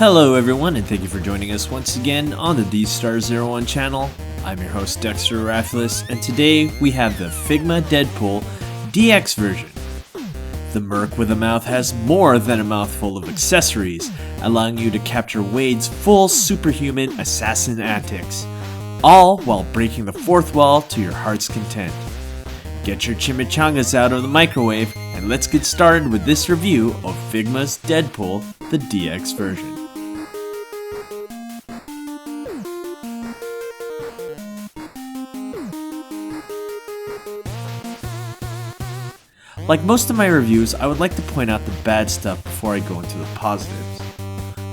Hello everyone, and thank you for joining us once again on the D*01 channel. I'm your host Dexter Arafiles, and today we have the Figma Deadpool Dx version. The Merc with a Mouth has more than a mouthful of accessories, allowing you to capture Wade's full superhuman assassin antics, all while breaking the fourth wall to your heart's content. Get your chimichangas out of the microwave, and let's get started with this review of Figma's Deadpool, the DX version. Like most of my reviews, I would like to point out the bad stuff before I go into the positives.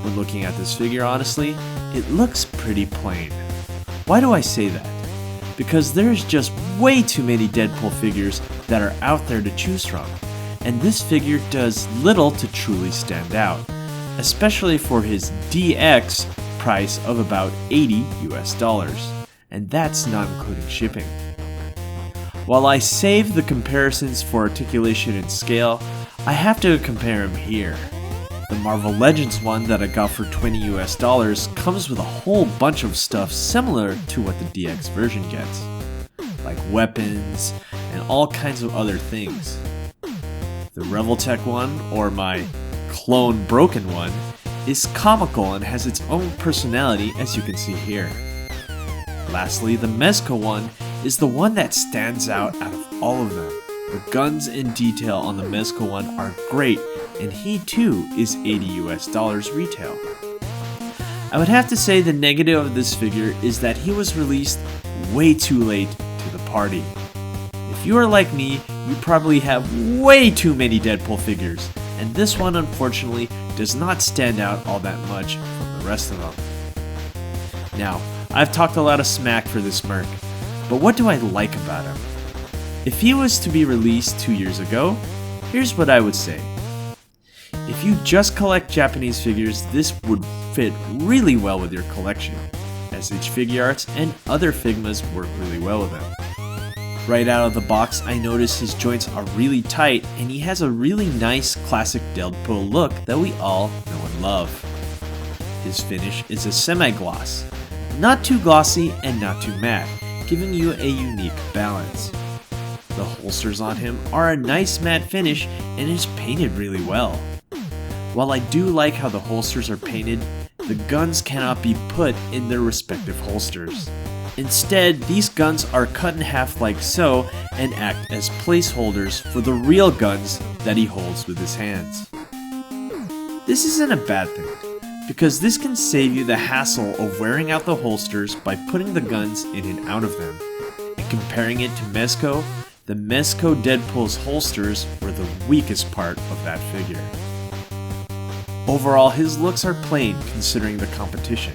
When looking at this figure, honestly, it looks pretty plain. Why do I say that? Because there's just way too many Deadpool figures that are out there to choose from, and this figure does little to truly stand out, especially for his DX price of about $80 US, and that's not including shipping. While I save the comparisons for articulation and scale, I have to compare him here. The Marvel Legends one that I got for $20 US comes with a whole bunch of stuff similar to what the DX version gets, like weapons and all kinds of other things. The Revoltech one, or my clone broken one, is comical and has its own personality, as you can see here. Lastly, the Mezco one is the one that stands out of all of them. The guns and detail on the Mezco one are great, and he too is $80 US retail. I would have to say the negative of this figure is that he was released way too late to the party. If you are like me, you probably have way too many Deadpool figures, and this one unfortunately does not stand out all that much from the rest of them. Now, I've talked a lot of smack for this Merc, but what do I like about him? If he was to be released 2 years ago, here's what I would say. If you just collect Japanese figures, this would fit really well with your collection. SH Figuarts and other Figmas work really well with him. Right out of the box, I notice his joints are really tight, and he has a really nice classic Deadpool look that we all know and love. His finish is a semi-gloss, not too glossy and not too matte, giving you a unique balance. The holsters on him are a nice matte finish and is painted really well. While I do like how the holsters are painted, the guns cannot be put in their respective holsters. Instead, these guns are cut in half like so and act as placeholders for the real guns that he holds with his hands. This isn't a bad thing, because this can save you the hassle of wearing out the holsters by putting the guns in and out of them. And comparing it to Mezco, the Mezco Deadpool's holsters were the weakest part of that figure. Overall, his looks are plain considering the competition,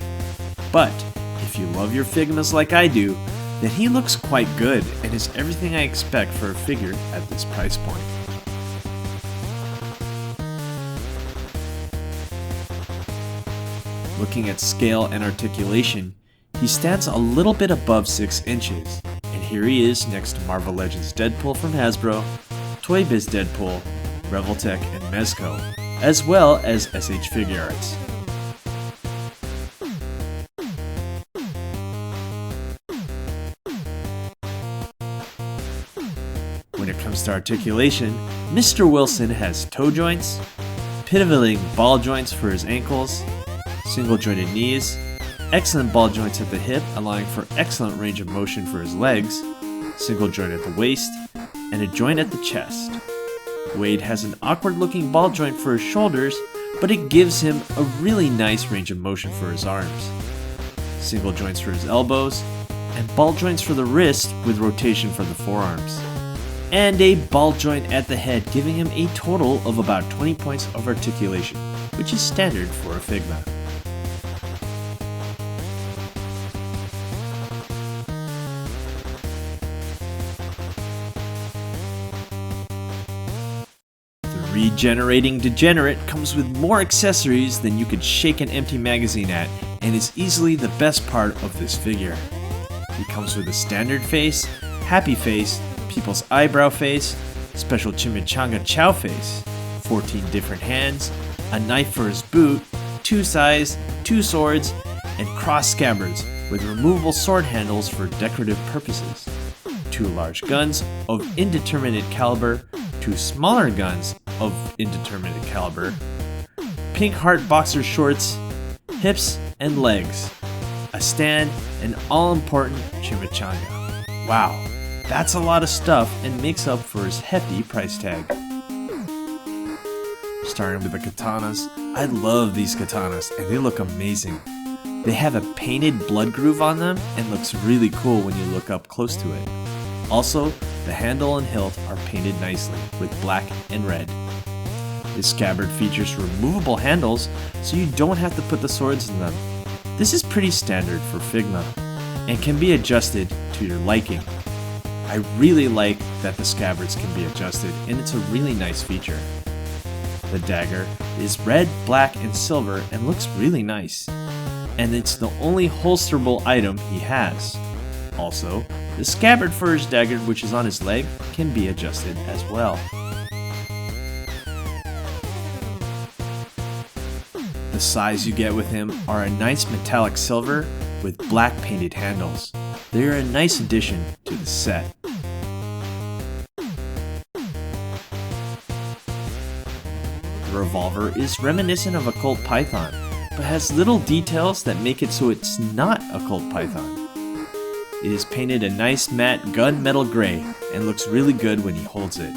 but if you love your Figmas like I do, then he looks quite good and is everything I expect for a figure at this price point. Looking at scale and articulation, he stands a little bit above 6 inches, and here he is next to Marvel Legends Deadpool from Hasbro, Toy Biz Deadpool, Revoltech, and Mezco, as well as SH Figuarts. When it comes to articulation, Mr. Wilson has toe joints, pivoting ball joints for his ankles, single jointed knees, excellent ball joints at the hip allowing for excellent range of motion for his legs, single joint at the waist, and a joint at the chest. Wade has an awkward looking ball joint for his shoulders, but it gives him a really nice range of motion for his arms. Single joints for his elbows, and ball joints for the wrist with rotation for the forearms. And a ball joint at the head, giving him a total of about 20 points of articulation, which is standard for a Figma. Regenerating Degenerate comes with more accessories than you could shake an empty magazine at, and is easily the best part of this figure. He comes with a standard face, happy face, people's eyebrow face, special chimichanga chow face, 14 different hands, a knife for his boot, 2 size, 2 swords, and cross scabbards with removable sword handles for decorative purposes. 2 large guns of indeterminate caliber, 2 smaller guns of indeterminate caliber, pink heart boxer shorts, hips and legs, a stand, and all-important chimichanga. Wow, that's a lot of stuff and makes up for his hefty price tag. Starting with the katanas, I love these katanas and they look amazing. They have a painted blood groove on them and looks really cool when you look up close to it. Also, the handle and hilt are painted nicely with black and red. This scabbard features removable handles so you don't have to put the swords in them. This is pretty standard for Figma and can be adjusted to your liking. I really like that the scabbards can be adjusted and it's a really nice feature. The dagger is red, black, and silver and looks really nice. And it's the only holsterable item he has. Also, the scabbard for his dagger, which is on his leg, can be adjusted as well. The size you get with him are a nice metallic silver with black painted handles. They are a nice addition to the set. The revolver is reminiscent of a Colt Python, but has little details that make it so it's not a Colt Python. It is painted a nice matte gunmetal gray and looks really good when he holds it.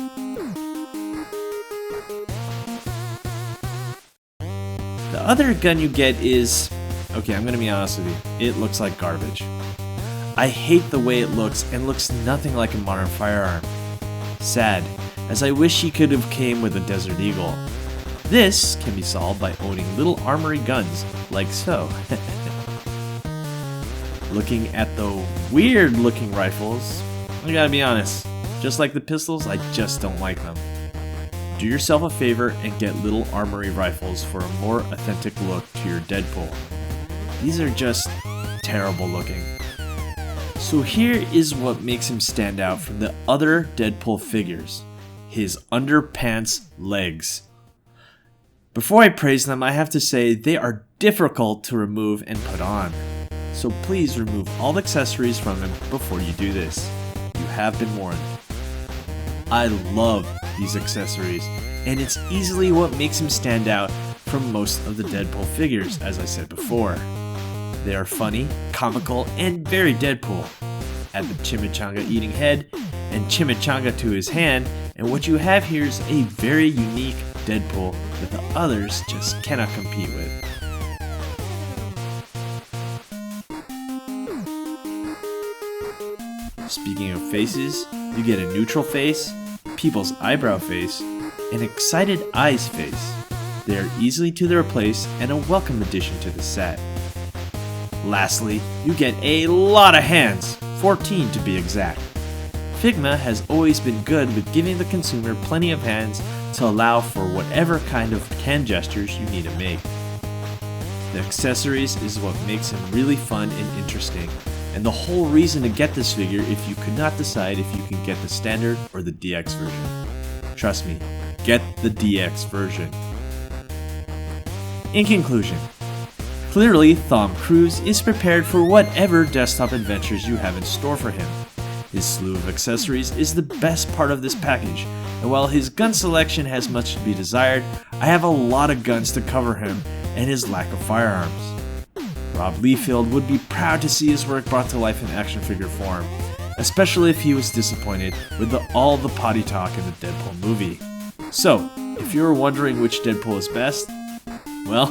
The other gun you get is, okay, I'm gonna be honest with you, it looks like garbage. I hate the way it looks and looks nothing like a modern firearm. Sad, as I wish he could have came with a Desert Eagle. This can be solved by owning little armory guns, like so. Looking at the weird looking rifles, I gotta be honest, just like the pistols, I just don't like them. Do yourself a favor and get little armory rifles for a more authentic look to your Deadpool. These are just terrible looking. So here is what makes him stand out from the other Deadpool figures: his underpants legs. Before I praise them, I have to say they are difficult to remove and put on. So please remove all the accessories from him before you do this. You have been warned. I love these accessories, and it's easily what makes him stand out from most of the Deadpool figures, as I said before. They are funny, comical, and very Deadpool. Add the chimichanga eating head and chimichanga to his hand, and what you have here is a very unique Deadpool that the others just cannot compete with. Speaking of faces, you get a neutral face, people's eyebrow face, and excited eyes face. They are easily to replace and a welcome addition to the set. Lastly, you get a lot of hands, 14 to be exact. Figma has always been good with giving the consumer plenty of hands to allow for whatever kind of hand gestures you need to make. The accessories is what makes him really fun and interesting, and the whole reason to get this figure if you could not decide if you can get the standard or the DX version. Trust me, get the DX version. In conclusion, clearly Tom Cruise is prepared for whatever desktop adventures you have in store for him. His slew of accessories is the best part of this package, and while his gun selection has much to be desired, I have a lot of guns to cover him and his lack of firearms. Rob Liefeld would be proud to see his work brought to life in action figure form, especially if he was disappointed with all the potty talk in the Deadpool movie. So, if you were wondering which Deadpool is best, well,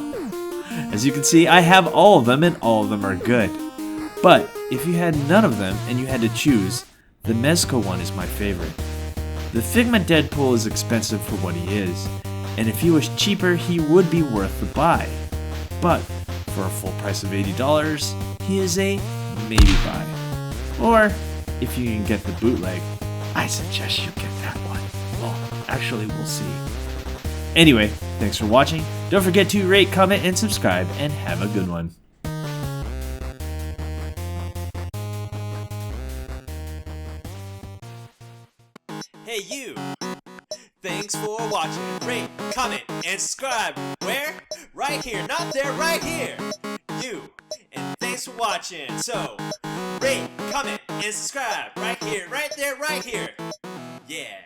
as you can see, I have all of them and all of them are good. But if you had none of them and you had to choose, the Mezco one is my favorite. The Figma Deadpool is expensive for what he is, and if he was cheaper, he would be worth the buy. But for a full price of $80, he is a maybe buy. Or if you can get the bootleg, I suggest you get that one. Well, actually, we'll see. Anyway, thanks for watching. Don't forget to rate, comment, and subscribe, and have a good one. Hey you! Thanks for watching. Rate, comment, and subscribe. Where? right here, not there, right here. You. And thanks for watching. So, rate, comment, and subscribe right here, right there, right here. Yeah.